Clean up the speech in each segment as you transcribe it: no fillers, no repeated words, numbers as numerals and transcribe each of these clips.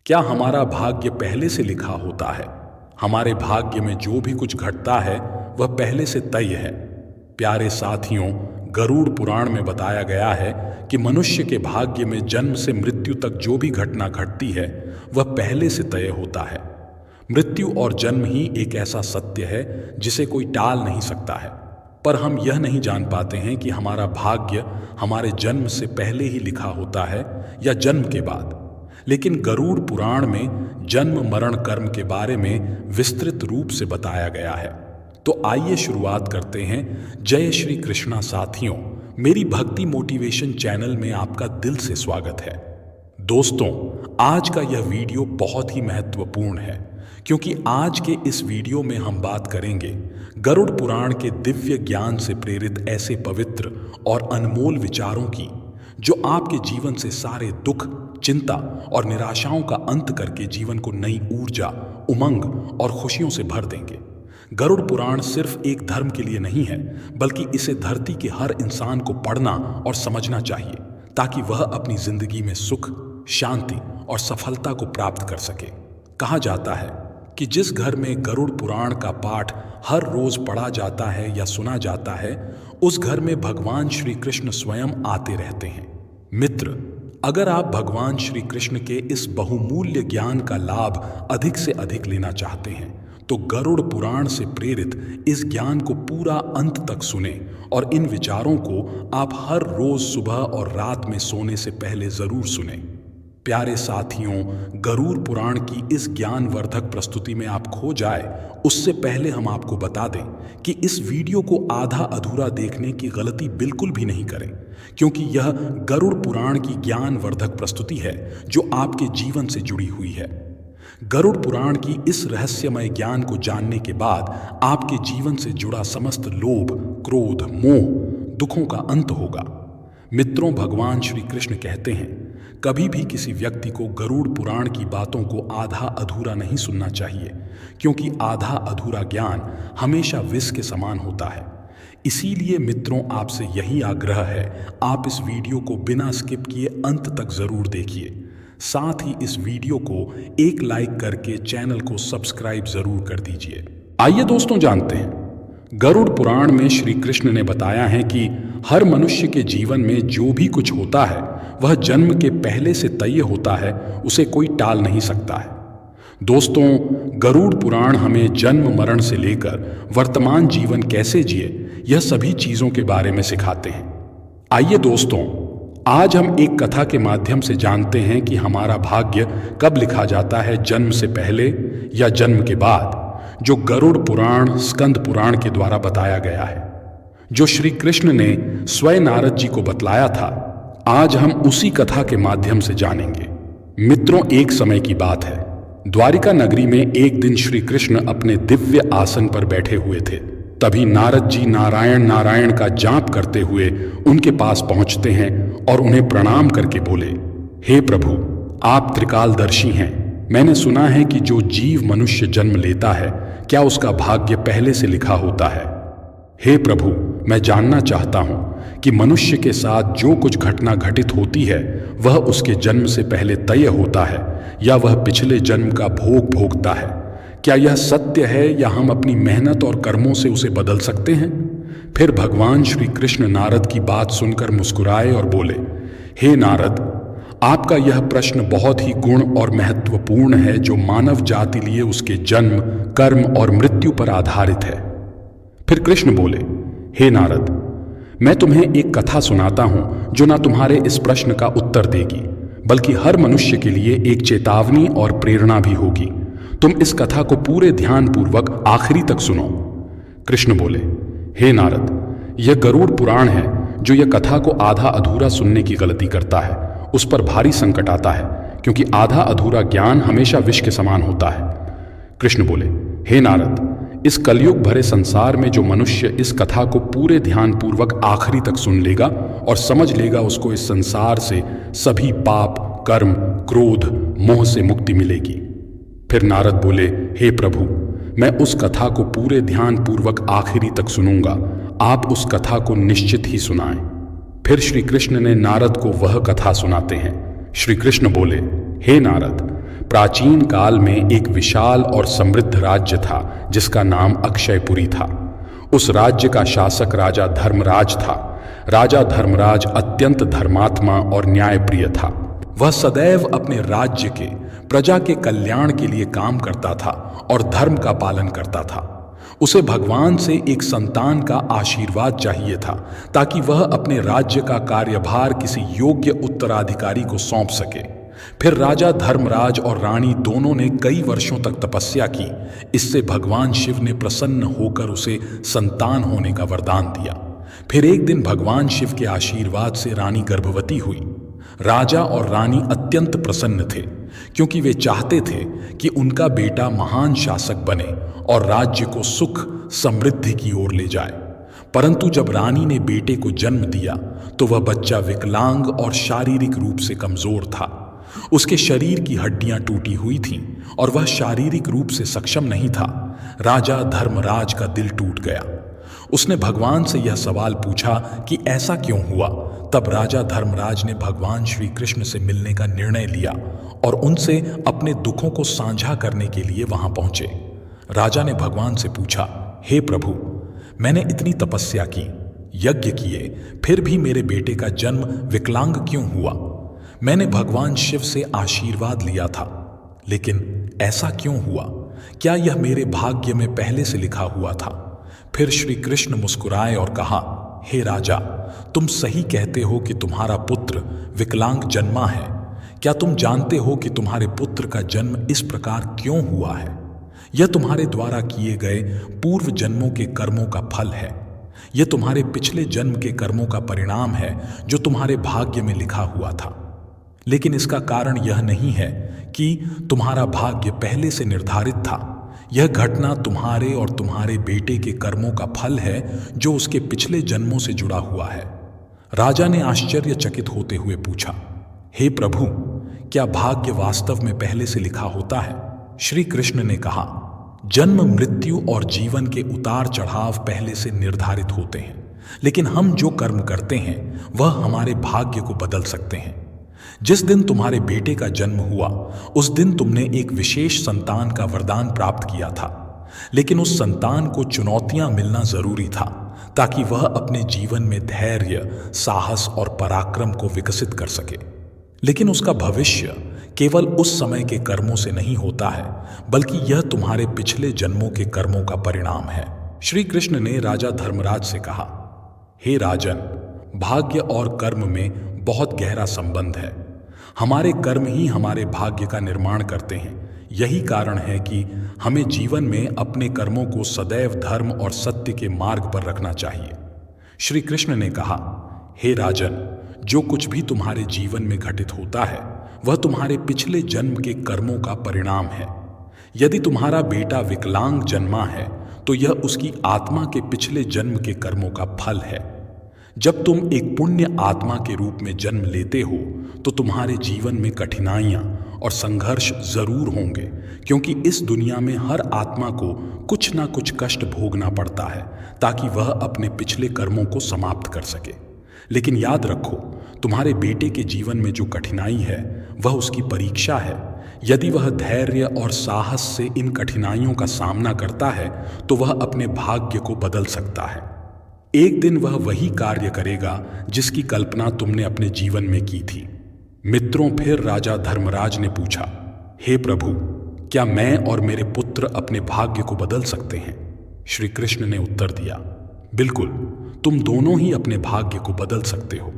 क्या हमारा भाग्य पहले से लिखा होता है? हमारे भाग्य में जो भी कुछ घटता है वह पहले से तय है। प्यारे साथियों, गरुड़ पुराण में बताया गया है कि मनुष्य के भाग्य में जन्म से मृत्यु तक जो भी घटना घटती है वह पहले से तय होता है। मृत्यु और जन्म ही एक ऐसा सत्य है जिसे कोई टाल नहीं सकता है, पर हम यह नहीं जान पाते हैं कि हमारा भाग्य हमारे जन्म से पहले ही लिखा होता है या जन्म के बाद। लेकिन गरुड़ पुराण में जन्म मरण कर्म के बारे में विस्तृत रूप से बताया गया है। तो आइए शुरुआत करते हैं। जय श्री कृष्णा साथियों, मेरी भक्ति मोटिवेशन चैनल में आपका दिल से स्वागत है। दोस्तों, आज का यह वीडियो बहुत ही महत्वपूर्ण है क्योंकि आज के इस वीडियो में हम बात करेंगे गरुड़ पुराण के दिव्य ज्ञान से प्रेरित ऐसे पवित्र और अनमोल विचारों की जो आपके जीवन से सारे दुख, चिंता और निराशाओं का अंत करके जीवन को नई ऊर्जा, उमंग और खुशियों से भर देंगे। गरुड़ पुराण सिर्फ एक धर्म के लिए नहीं है, बल्कि इसे धरती के हर इंसान को पढ़ना और समझना चाहिए ताकि वह अपनी जिंदगी में सुख, शांति और सफलता को प्राप्त कर सके। कहा जाता है कि जिस घर में गरुड़ पुराण का पाठ हर रोज पढ़ा जाता है या सुना जाता है, उस घर में भगवान श्री कृष्ण स्वयं आते रहते हैं। मित्र, अगर आप भगवान श्री कृष्ण के इस बहुमूल्य ज्ञान का लाभ अधिक से अधिक लेना चाहते हैं तो गरुड़ पुराण से प्रेरित इस ज्ञान को पूरा अंत तक सुने और इन विचारों को आप हर रोज सुबह और रात में सोने से पहले जरूर सुने। प्यारे साथियों, गरुड़ पुराण की इस ज्ञानवर्धक प्रस्तुति में आप खो जाए उससे पहले हम आपको बता दें कि इस वीडियो को आधा अधूरा देखने की गलती बिल्कुल भी नहीं करें, क्योंकि यह गरुड़ पुराण की ज्ञानवर्धक प्रस्तुति है जो आपके जीवन से जुड़ी हुई है। गरुड़ पुराण की इस रहस्यमय ज्ञान को जानने के बाद आपके जीवन से जुड़ा समस्त लोभ, क्रोध, मोह, दुखों का अंत होगा। मित्रों, भगवान श्री कृष्ण कहते हैं, कभी भी किसी व्यक्ति को गरुड़ पुराण की बातों को आधा अधूरा नहीं सुनना चाहिए, क्योंकि आधा अधूरा ज्ञान हमेशा विष के समान होता है। इसीलिए मित्रों, आपसे यही आग्रह है, आप इस वीडियो को बिना स्किप किए अंत तक जरूर देखिए। साथ ही इस वीडियो को एक लाइक करके चैनल को सब्सक्राइब जरूर कर दीजिए। आइए दोस्तों, जानते हैं गरुड़ पुराण में श्री कृष्ण ने बताया है कि हर मनुष्य के जीवन में जो भी कुछ होता है वह जन्म के पहले से तय होता है, उसे कोई टाल नहीं सकता है। दोस्तों, गरुड़ पुराण हमें जन्म मरण से लेकर वर्तमान जीवन कैसे जिए यह सभी चीजों के बारे में सिखाते हैं। आइए दोस्तों, आज हम एक कथा के माध्यम से जानते हैं कि हमारा भाग्य कब लिखा जाता है, जन्म से पहले या जन्म के बाद, जो गरुड़ पुराण स्कंद पुराण के द्वारा बताया गया है, जो श्री कृष्ण ने स्वयं नारद जी को बतलाया था। आज हम उसी कथा के माध्यम से जानेंगे। मित्रों, एक समय की बात है, द्वारिका नगरी में एक दिन श्री कृष्ण अपने दिव्य आसन पर बैठे हुए थे। तभी नारद जी नारायण नारायण का जाप करते हुए उनके पास पहुंचते हैं और उन्हें प्रणाम करके बोले, हे प्रभु, आप त्रिकालदर्शी हैं। मैंने सुना है कि जो जीव मनुष्य जन्म लेता है, क्या उसका भाग्य पहले से लिखा होता है? हे प्रभु, मैं जानना चाहता हूं कि मनुष्य के साथ जो कुछ घटना घटित होती है वह उसके जन्म से पहले तय होता है या वह पिछले जन्म का भोग भोगता है। क्या यह सत्य है या हम अपनी मेहनत और कर्मों से उसे बदल सकते हैं? फिर भगवान श्री कृष्ण नारद की बात सुनकर मुस्कुराए और बोले, हे नारद, आपका यह प्रश्न बहुत ही गुण और महत्वपूर्ण है जो मानव जाति लिए उसके जन्म, कर्म और मृत्यु पर आधारित है। फिर कृष्ण बोले, हे नारद, मैं तुम्हें एक कथा सुनाता हूं जो ना तुम्हारे इस प्रश्न का उत्तर देगी, बल्कि हर मनुष्य के लिए एक चेतावनी और प्रेरणा भी होगी। तुम इस कथा को पूरे ध्यानपूर्वक आखिरी तक सुनो। कृष्ण बोले, हे नारद, यह गरुड़ पुराण है जो यह कथा को आधा अधूरा सुनने की गलती करता है, उस पर भारी संकट आता है, क्योंकि आधा अधूरा ज्ञान हमेशा विष के समान होता है। कृष्ण बोले, हे नारद, इस कलयुग भरे संसार में जो मनुष्य इस कथा को पूरे ध्यानपूर्वक आखिरी तक सुन लेगा और समझ लेगा, उसको इस संसार से सभी पाप, कर्म, क्रोध, मोह से मुक्ति मिलेगी। फिर नारद बोले, हे प्रभु, मैं उस कथा को पूरे ध्यानपूर्वक आखिरी तक सुनूंगा, आप उस कथा को निश्चित ही सुनाएं। फिर श्री कृष्ण ने नारद को वह कथा सुनाते हैं। श्री कृष्ण बोले, हे नारद, प्राचीन काल में एक विशाल और समृद्ध राज्य था जिसका नाम अक्षयपुरी था। उस राज्य का शासक राजा धर्मराज था। राजा धर्मराज अत्यंत धर्मात्मा और न्यायप्रिय था। वह सदैव अपने राज्य के प्रजा के कल्याण के लिए काम करता था और धर्म का पालन करता था। उसे भगवान से एक संतान का आशीर्वाद चाहिए था ताकि वह अपने राज्य का कार्यभार किसी योग्य उत्तराधिकारी को सौंप सके। फिर राजा धर्मराज और रानी दोनों ने कई वर्षों तक तपस्या की। इससे भगवान शिव ने प्रसन्न होकर उसे संतान होने का वरदान दिया। फिर एक दिन भगवान शिव के आशीर्वाद से रानी गर्भवती हुई। राजा और रानी अत्यंत प्रसन्न थे क्योंकि वे चाहते थे कि उनका बेटा महान शासक बने और राज्य को सुख समृद्धि की ओर ले जाए। परंतु जब रानी ने बेटे को जन्म दिया तो वह बच्चा विकलांग और शारीरिक रूप से कमजोर था। उसके शरीर की हड्डियां टूटी हुई थीं और वह शारीरिक रूप से सक्षम नहीं था। राजा धर्मराज का दिल टूट गया। उसने भगवान से यह सवाल पूछा कि ऐसा क्यों हुआ। तब राजा धर्मराज ने भगवान श्री कृष्ण से मिलने का निर्णय लिया और उनसे अपने दुखों को साझा करने के लिए वहां पहुंचे। राजा ने भगवान से पूछा, हे प्रभु, मैंने इतनी तपस्या की, यज्ञ किए, फिर भी मेरे बेटे का जन्म विकलांग क्यों हुआ? मैंने भगवान शिव से आशीर्वाद लिया था, लेकिन ऐसा क्यों हुआ? क्या यह मेरे भाग्य में पहले से लिखा हुआ था? फिर श्री कृष्ण मुस्कुराए और कहा, हे राजा, तुम सही कहते हो कि तुम्हारा पुत्र विकलांग जन्मा है। क्या तुम जानते हो कि तुम्हारे पुत्र का जन्म इस प्रकार क्यों हुआ है? यह तुम्हारे द्वारा किए गए पूर्व जन्मों के कर्मों का फल है। यह तुम्हारे पिछले जन्म के कर्मों का परिणाम है जो तुम्हारे भाग्य में लिखा हुआ था। लेकिन इसका कारण यह नहीं है कि तुम्हारा भाग्य पहले से निर्धारित था। यह घटना तुम्हारे और तुम्हारे बेटे के कर्मों का फल है जो उसके पिछले जन्मों से जुड़ा हुआ है। राजा ने आश्चर्यचकित होते हुए पूछा, हे प्रभु, क्या भाग्य वास्तव में पहले से लिखा होता है? श्री कृष्ण ने कहा, जन्म, मृत्यु और जीवन के उतार चढ़ाव पहले से निर्धारित होते हैं, लेकिन हम जो कर्म करते हैं वह हमारे भाग्य को बदल सकते हैं। जिस दिन तुम्हारे बेटे का जन्म हुआ उस दिन तुमने एक विशेष संतान का वरदान प्राप्त किया था, लेकिन उस संतान को चुनौतियां मिलना जरूरी था ताकि वह अपने जीवन में धैर्य, साहस और पराक्रम को विकसित कर सके। लेकिन उसका भविष्य केवल उस समय के कर्मों से नहीं होता है, बल्कि यह तुम्हारे पिछले जन्मों के कर्मों का परिणाम है। श्री कृष्ण ने राजा धर्मराज से कहा, हे राजन, भाग्य और कर्म में बहुत गहरा संबंध है। हमारे कर्म ही हमारे भाग्य का निर्माण करते हैं। यही कारण है कि हमें जीवन में अपने कर्मों को सदैव धर्म और सत्य के मार्ग पर रखना चाहिए। श्री कृष्ण ने कहा, हे राजन, जो कुछ भी तुम्हारे जीवन में घटित होता है वह तुम्हारे पिछले जन्म के कर्मों का परिणाम है। यदि तुम्हारा बेटा विकलांग जन्मा है तो यह उसकी आत्मा के पिछले जन्म के कर्मों का फल है। जब तुम एक पुण्य आत्मा के रूप में जन्म लेते हो तो तुम्हारे जीवन में कठिनाइयां और संघर्ष जरूर होंगे, क्योंकि इस दुनिया में हर आत्मा को कुछ ना कुछ कष्ट भोगना पड़ता है ताकि वह अपने पिछले कर्मों को समाप्त कर सके। लेकिन याद रखो, तुम्हारे बेटे के जीवन में जो कठिनाई है वह उसकी परीक्षा है। यदि वह धैर्य और साहस से इन कठिनाइयों का सामना करता है तो वह अपने भाग्य को बदल सकता है। एक दिन वह वही कार्य करेगा जिसकी कल्पना तुमने अपने जीवन में की थी। मित्रों, फिर राजा धर्मराज ने पूछा, हे प्रभु, क्या मैं और मेरे पुत्र अपने भाग्य को बदल सकते हैं? श्री कृष्ण ने उत्तर दिया, बिल्कुल, तुम दोनों ही अपने भाग्य को बदल सकते हो।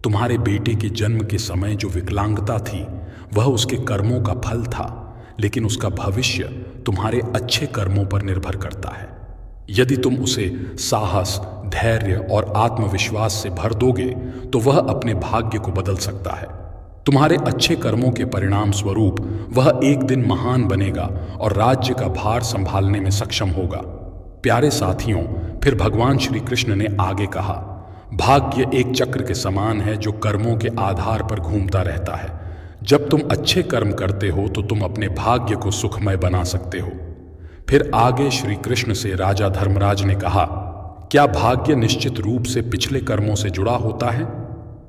तुम्हारे बेटे के जन्म के समय जो विकलांगता थी वह उसके कर्मों का फल था, लेकिन उसका भविष्य तुम्हारे अच्छे कर्मों पर निर्भर करता है। यदि तुम उसे साहस, धैर्य और आत्मविश्वास से भर दोगे तो वह अपने भाग्य को बदल सकता है। तुम्हारे अच्छे कर्मों के परिणाम स्वरूप वह एक दिन महान बनेगा और राज्य का भार संभालने में सक्षम होगा। प्यारे साथियों, फिर भगवान श्री कृष्ण ने आगे कहा, भाग्य एक चक्र के समान है जो कर्मों के आधार पर घूमता रहता है। जब तुम अच्छे कर्म करते हो तो तुम अपने भाग्य को सुखमय बना सकते हो। फिर आगे श्री कृष्ण से राजा धर्मराज ने कहा, क्या भाग्य निश्चित रूप से पिछले कर्मों से जुड़ा होता है?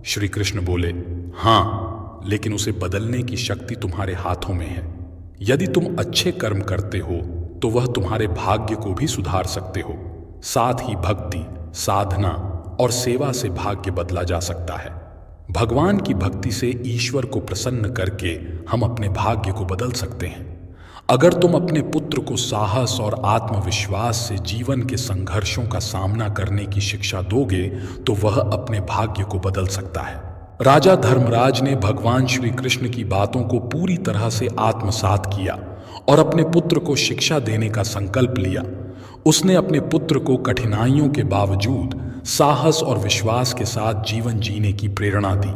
श्री कृष्ण बोले, हाँ, लेकिन उसे बदलने की शक्ति तुम्हारे हाथों में है। यदि तुम अच्छे कर्म करते हो तो वह तुम्हारे भाग्य को भी सुधार सकते हो। साथ ही भक्ति, साधना और सेवा से भाग्य बदला जा सकता है। भगवान की भक्ति से ईश्वर को प्रसन्न करके हम अपने भाग्य को बदल सकते हैं। अगर तुम अपने पुत्र को साहस और आत्मविश्वास से जीवन के संघर्षों का सामना करने की शिक्षा दोगे तो वह अपने भाग्य को बदल सकता है। राजा धर्मराज ने भगवान श्री कृष्ण की बातों को पूरी तरह से आत्मसात किया और अपने पुत्र को शिक्षा देने का संकल्प लिया। उसने अपने पुत्र को कठिनाइयों के बावजूद साहस और विश्वास के साथ जीवन जीने की प्रेरणा दी।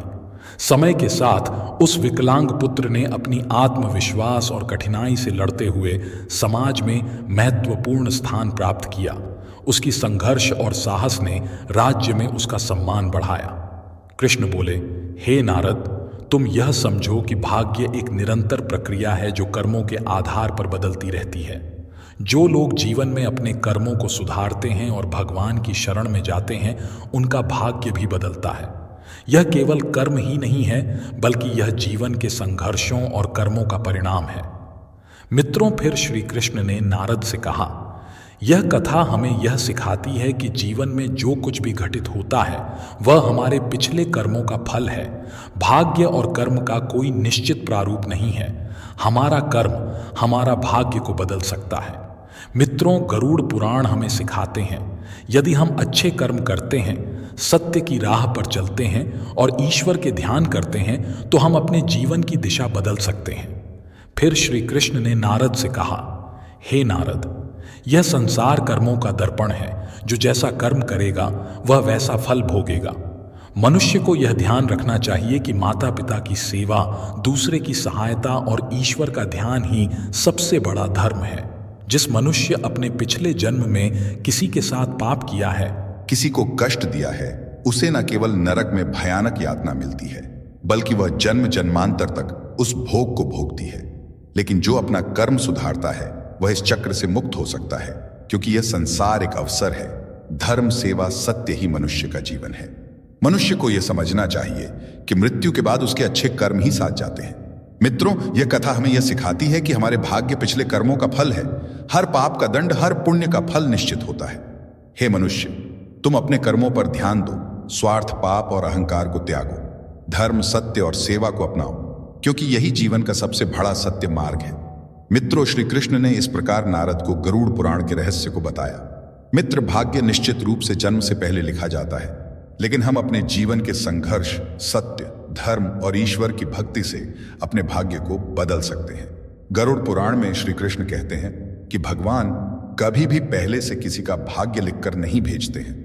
समय के साथ उस विकलांग पुत्र ने अपनी आत्मविश्वास और कठिनाई से लड़ते हुए समाज में महत्वपूर्ण स्थान प्राप्त किया। उसकी संघर्ष और साहस ने राज्य में उसका सम्मान बढ़ाया। कृष्ण बोले, हे नारद, तुम यह समझो कि भाग्य एक निरंतर प्रक्रिया है जो कर्मों के आधार पर बदलती रहती है। जो लोग जीवन में अपने कर्मों को सुधारते हैं और भगवान की शरण में जाते हैं, उनका भाग्य भी बदलता है। यह केवल कर्म ही नहीं है, बल्कि यह जीवन के संघर्षों और कर्मों का परिणाम है। मित्रों, फिर श्री कृष्ण ने नारद से कहा, यह कथा हमें यह सिखाती है कि जीवन में जो कुछ भी घटित होता है वह हमारे पिछले कर्मों का फल है। भाग्य और कर्म का कोई निश्चित प्रारूप नहीं है। हमारा कर्म हमारा भाग्य को बदल सकता है। मित्रों, गरुड़ पुराण हमें सिखाते हैं, यदि हम अच्छे कर्म करते हैं, सत्य की राह पर चलते हैं और ईश्वर के ध्यान करते हैं तो हम अपने जीवन की दिशा बदल सकते हैं। फिर श्री कृष्ण ने नारद से कहा, हे नारद, यह संसार कर्मों का दर्पण है। जो जैसा कर्म करेगा वह वैसा फल भोगेगा। मनुष्य को यह ध्यान रखना चाहिए कि माता पिता की सेवा, दूसरे की सहायता और ईश्वर का ध्यान ही सबसे बड़ा धर्म है। जिस मनुष्य अपने पिछले जन्म में किसी के साथ पाप किया है, किसी को कष्ट दिया है, उसे न केवल नरक में भयानक यातना मिलती है, बल्कि वह जन्म जन्मांतर तक उस भोग को भोगती है। लेकिन जो अपना कर्म सुधारता है वह इस चक्र से मुक्त हो सकता है, क्योंकि यह संसार एक अवसर है। धर्म, सेवा, सत्य ही मनुष्य का जीवन है। मनुष्य को यह समझना चाहिए कि मृत्यु के बाद उसके अच्छे कर्म ही साथ जाते हैं। मित्रों, यह कथा हमें यह सिखाती है कि हमारे भाग्य पिछले कर्मों का फल है। हर पाप का दंड, हर पुण्य का फल निश्चित होता है। हे मनुष्य, तुम अपने कर्मों पर ध्यान दो, स्वार्थ, पाप और अहंकार को त्यागो, धर्म, सत्य और सेवा को अपनाओ, क्योंकि यही जीवन का सबसे बड़ा सत्य मार्ग है। मित्रों, श्री कृष्ण ने इस प्रकार नारद को गरुड़ पुराण के रहस्य को बताया। मित्र, भाग्य निश्चित रूप से जन्म से पहले लिखा जाता है, लेकिन हम अपने जीवन के संघर्ष, सत्य, धर्म और ईश्वर की भक्ति से अपने भाग्य को बदल सकते हैं। गरुड़ पुराण में श्री कृष्ण कहते हैं कि भगवान कभी भी पहले से किसी का भाग्य लिखकर नहीं भेजते हैं।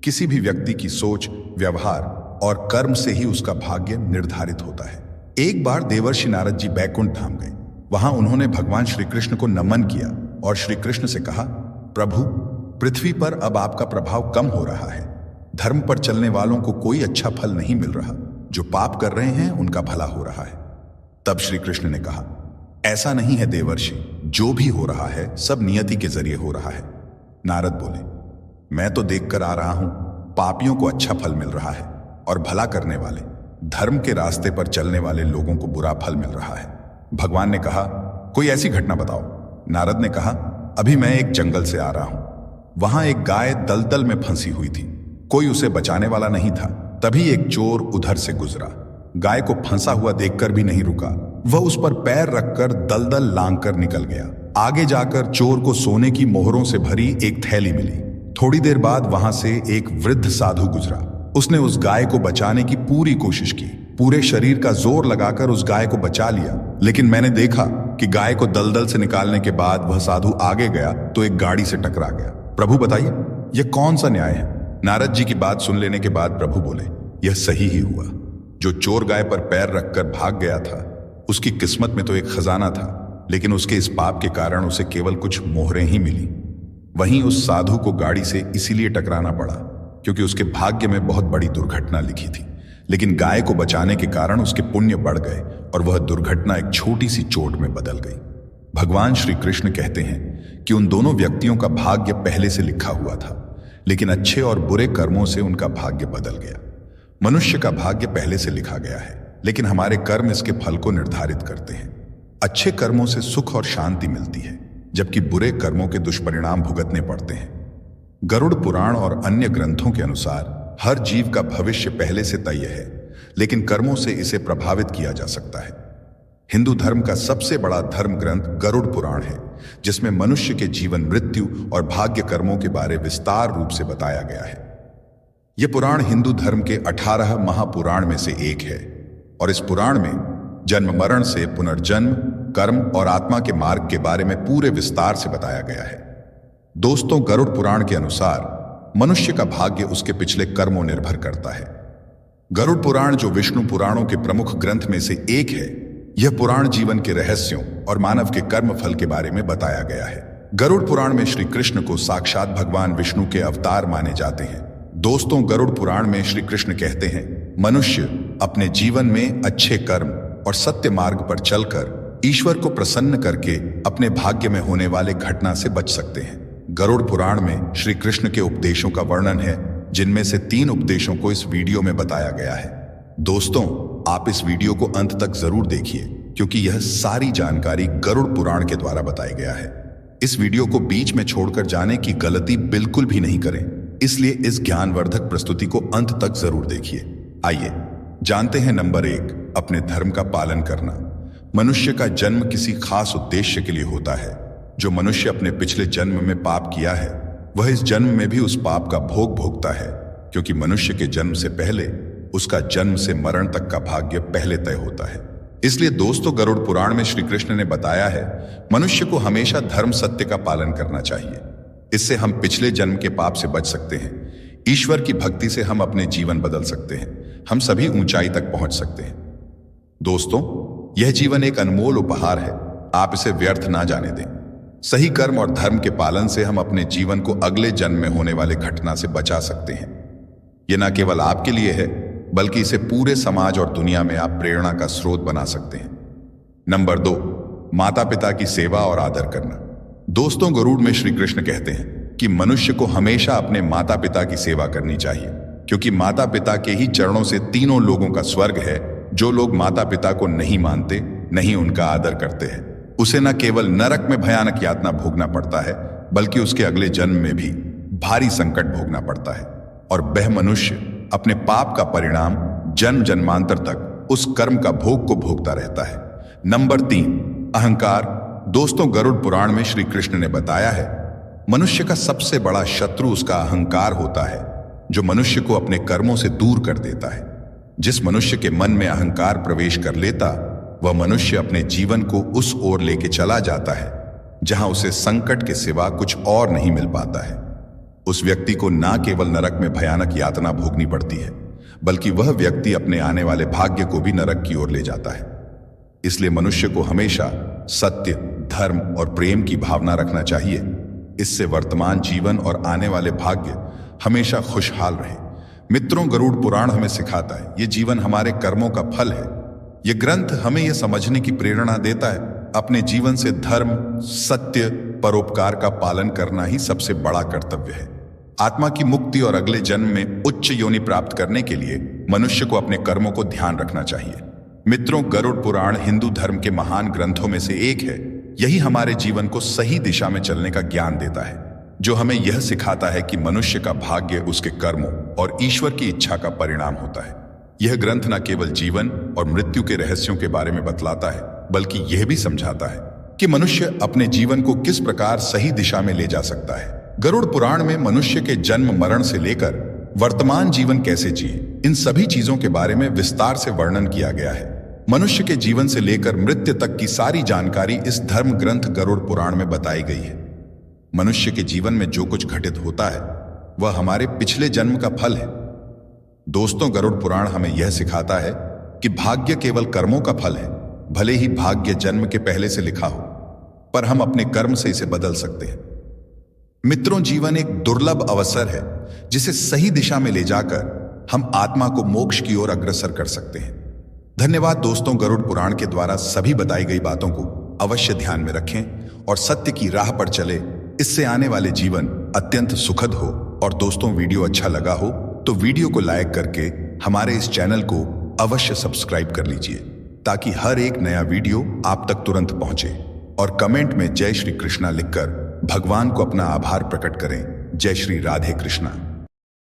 किसी भी व्यक्ति की सोच, व्यवहार और कर्म से ही उसका भाग्य निर्धारित होता है। एक बार देवर्षि नारद जी बैकुंठ धाम गए। वहां उन्होंने भगवान श्री कृष्ण को नमन किया और श्री कृष्ण से कहा, प्रभु, पृथ्वी पर अब आपका प्रभाव कम हो रहा है। धर्म पर चलने वालों को कोई अच्छा फल नहीं मिल रहा। जो पाप कर रहे हैं उनका भला हो रहा है। तब श्री कृष्ण ने कहा, ऐसा नहीं है देवर्षि, जो भी हो रहा है सब नियति के जरिए हो रहा है। नारद बोले, मैं तो देखकर आ रहा हूं, पापियों को अच्छा फल मिल रहा है और भला करने वाले, धर्म के रास्ते पर चलने वाले लोगों को बुरा फल मिल रहा है। भगवान ने कहा, कोई ऐसी घटना बताओ। नारद ने कहा, अभी मैं एक जंगल से आ रहा हूं। वहां एक गाय दलदल में फंसी हुई थी। कोई उसे बचाने वाला नहीं था। तभी एक चोर उधर से गुजरा। गाय को फंसा हुआ देखकर भी नहीं रुका। वह उस पर पैर रखकर दलदल लांघकर निकल गया। आगे जाकर चोर को सोने की मोहरों से भरी एक थैली मिली। थोड़ी देर बाद वहां से एक वृद्ध साधु गुजरा। उसने उस गाय को बचाने की पूरी कोशिश की। पूरे शरीर का जोर लगाकर उस गाय को बचा लिया, लेकिन मैंने देखा कि गाय को दलदल से निकालने के बाद वह साधु आगे गया तो एक गाड़ी से टकरा गया। प्रभु बताइए, यह कौन सा न्याय है? नारद जी की बात सुन लेने के बाद प्रभु बोले, यह सही ही हुआ। जो चोर गाय पर पैर रखकर भाग गया था, उसकी किस्मत में तो एक खजाना था, लेकिन उसके इस पाप के कारण उसे केवल कुछ मोहरें ही मिली। वहीं उस साधु को गाड़ी से इसीलिए टकराना पड़ा क्योंकि उसके भाग्य में बहुत बड़ी दुर्घटना लिखी थी। लेकिन गाय को बचाने के कारण उसके पुण्य बढ़ गए और वह दुर्घटना एक छोटी सी चोट में बदल गई। भगवान श्री कृष्ण कहते हैं कि उन दोनों व्यक्तियों का भाग्य पहले से लिखा हुआ था, लेकिन अच्छे और बुरे कर्मों से उनका भाग्य बदल गया। मनुष्य का भाग्य पहले से लिखा गया है, लेकिन हमारे कर्म इसके फल को निर्धारित करते हैं। अच्छे कर्मों से सुख और शांति मिलती है, जबकि बुरे कर्मों के दुष्परिणाम भुगतने पड़ते हैं। गरुड़ पुराण और अन्य ग्रंथों के अनुसार हर जीव का भविष्य पहले से तय है, लेकिन कर्मों से इसे प्रभावित किया जा सकता है। हिंदू धर्म का सबसे बड़ा धर्म ग्रंथ गरुड़ पुराण है, जिसमें मनुष्य के जीवन, मृत्यु और भाग्य कर्मों के बारे विस्तार रूप से बताया गया है। यह पुराण हिंदू धर्म के 18 महापुराण में से एक है और इस पुराण में जन्म मरण से पुनर्जन्म, कर्म और आत्मा के मार्ग के बारे में पूरे विस्तार से बताया गया है। दोस्तों, गरुड़ पुराण के अनुसार मनुष्य का भाग्य उसके पिछले कर्मों निर्भर करता है। गरुड़ पुराण, जो विष्णु पुराणों के प्रमुख ग्रंथ में से एक है, यह पुराण जीवन के रहस्यों और मानव के कर्म फल के बारे में बताया गया है। गरुड़ पुराण में श्री कृष्ण को साक्षात भगवान विष्णु के अवतार माने जाते हैं। दोस्तों, गरुड़ पुराण में श्री कृष्ण कहते हैं, मनुष्य अपने जीवन में अच्छे कर्म और सत्य मार्ग पर चलकर ईश्वर को प्रसन्न करके अपने भाग्य में होने वाले घटना से बच सकते हैं। गरुड़ पुराण में श्री कृष्ण के उपदेशों का वर्णन है, जिनमें से 3 उपदेशों को इस वीडियो में बताया गया है। दोस्तों, आप इस वीडियो को अंत तक जरूर देखिए, क्योंकि यह सारी जानकारी गरुड़ पुराण के द्वारा बताया गया है। इस वीडियो को बीच में छोड़कर जाने की गलती बिल्कुल भी नहीं करें, इसलिए इस ज्ञानवर्धक प्रस्तुति को अंत तक जरूर देखिए। आइए जानते हैं। नंबर 1, अपने धर्म का पालन करना। मनुष्य का जन्म किसी खास उद्देश्य के लिए होता है। जो मनुष्य अपने पिछले जन्म में पाप किया है, वह इस जन्म में भी उस पाप का भोग भोगता है, क्योंकि मनुष्य के जन्म से पहले उसका जन्म से मरण तक का भाग्य पहले तय होता है। इसलिए दोस्तों, गरुड़ पुराण में श्री कृष्ण ने बताया है, मनुष्य को हमेशा धर्म सत्य का पालन करना चाहिए। इससे हम पिछले जन्म के पाप से बच सकते हैं। ईश्वर की भक्ति से हम अपने जीवन बदल सकते हैं। हम सभी ऊंचाई तक पहुंच सकते हैं। दोस्तों, यह जीवन एक अनमोल उपहार है। आप इसे व्यर्थ ना जाने दें। सही कर्म और धर्म के पालन से हम अपने जीवन को अगले जन्म में होने वाले घटना से बचा सकते हैं। यह न केवल आपके लिए है, बल्कि इसे पूरे समाज और दुनिया में आप प्रेरणा का स्रोत बना सकते हैं। नंबर 2, माता पिता की सेवा और आदर करना। दोस्तों, गरुड़ में श्री कृष्ण कहते हैं कि मनुष्य को हमेशा अपने माता पिता की सेवा करनी चाहिए, क्योंकि माता पिता के ही चरणों से तीनों लोगों का स्वर्ग है। जो लोग माता पिता को नहीं मानते, नहीं उनका आदर करते हैं, उसे न केवल नरक में भयानक यातना भोगना पड़ता है, बल्कि उसके अगले जन्म में भी भारी संकट भोगना पड़ता है। और वह मनुष्य अपने पाप का परिणाम जन्म जन्मांतर तक उस कर्म का भोग को भोगता रहता है। नंबर 3, अहंकार। दोस्तों, गरुड़ पुराण में श्री कृष्ण ने बताया है, मनुष्य का सबसे बड़ा शत्रु उसका अहंकार होता है, जो मनुष्य को अपने कर्मों से दूर कर देता है। जिस मनुष्य के मन में अहंकार प्रवेश कर लेता, वह मनुष्य अपने जीवन को उस ओर लेके चला जाता है जहां उसे संकट के सिवा कुछ और नहीं मिल पाता है। उस व्यक्ति को ना केवल नरक में भयानक यातना भोगनी पड़ती है, बल्कि वह व्यक्ति अपने आने वाले भाग्य को भी नरक की ओर ले जाता है। इसलिए मनुष्य को हमेशा सत्य, धर्म और प्रेम की भावना रखना चाहिए। इससे वर्तमान जीवन और आने वाले भाग्य हमेशा खुशहाल रहे। मित्रों, गरुड़ पुराण हमें सिखाता है, ये जीवन हमारे कर्मों का फल है। ये ग्रंथ हमें यह समझने की प्रेरणा देता है, अपने जीवन से धर्म, सत्य, परोपकार का पालन करना ही सबसे बड़ा कर्तव्य है। आत्मा की मुक्ति और अगले जन्म में उच्च योनि प्राप्त करने के लिए मनुष्य को अपने कर्मों को ध्यान रखना चाहिए। मित्रों, गरुड़ पुराण हिंदू धर्म के महान ग्रंथों में से एक है। यही हमारे जीवन को सही दिशा में चलने का ज्ञान देता है, जो हमें यह सिखाता है कि मनुष्य का भाग्य उसके कर्मों और ईश्वर की इच्छा का परिणाम होता है। यह ग्रंथ न केवल जीवन और मृत्यु के रहस्यों के बारे में बतलाता है, बल्कि यह भी समझाता है कि मनुष्य अपने जीवन को किस प्रकार सही दिशा में ले जा सकता है। गरुड़ पुराण में मनुष्य के जन्म मरण से लेकर वर्तमान जीवन कैसे जिए, इन सभी चीजों के बारे में विस्तार से वर्णन किया गया है। मनुष्य के जीवन से लेकर मृत्यु तक की सारी जानकारी इस धर्म ग्रंथ गरुड़ पुराण में बताई गई है। मनुष्य के जीवन में जो कुछ घटित होता है, वह हमारे पिछले जन्म का फल है। दोस्तों, गरुड़ पुराण हमें यह सिखाता है कि भाग्य केवल कर्मों का फल है। भले ही भाग्य जन्म के पहले से लिखा हो, पर हम अपने कर्म से इसे बदल सकते हैं। मित्रों, जीवन एक दुर्लभ अवसर है, जिसे सही दिशा में ले जाकर हम आत्मा को मोक्ष की ओर अग्रसर कर सकते हैं। धन्यवाद दोस्तों। गरुड़ पुराण के द्वारा सभी बताई गई बातों को अवश्य ध्यान में रखें और सत्य की राह पर चले। इससे आने वाले जीवन अत्यंत सुखद हो। और दोस्तों, वीडियो अच्छा लगा हो तो वीडियो को लाइक करके हमारे इस चैनल को अवश्य सब्सक्राइब कर लीजिए, ताकि हर एक नया वीडियो आप तक तुरंत पहुंचे। और कमेंट में जय श्री कृष्णा लिखकर भगवान को अपना आभार प्रकट करें। जय श्री राधे कृष्णा।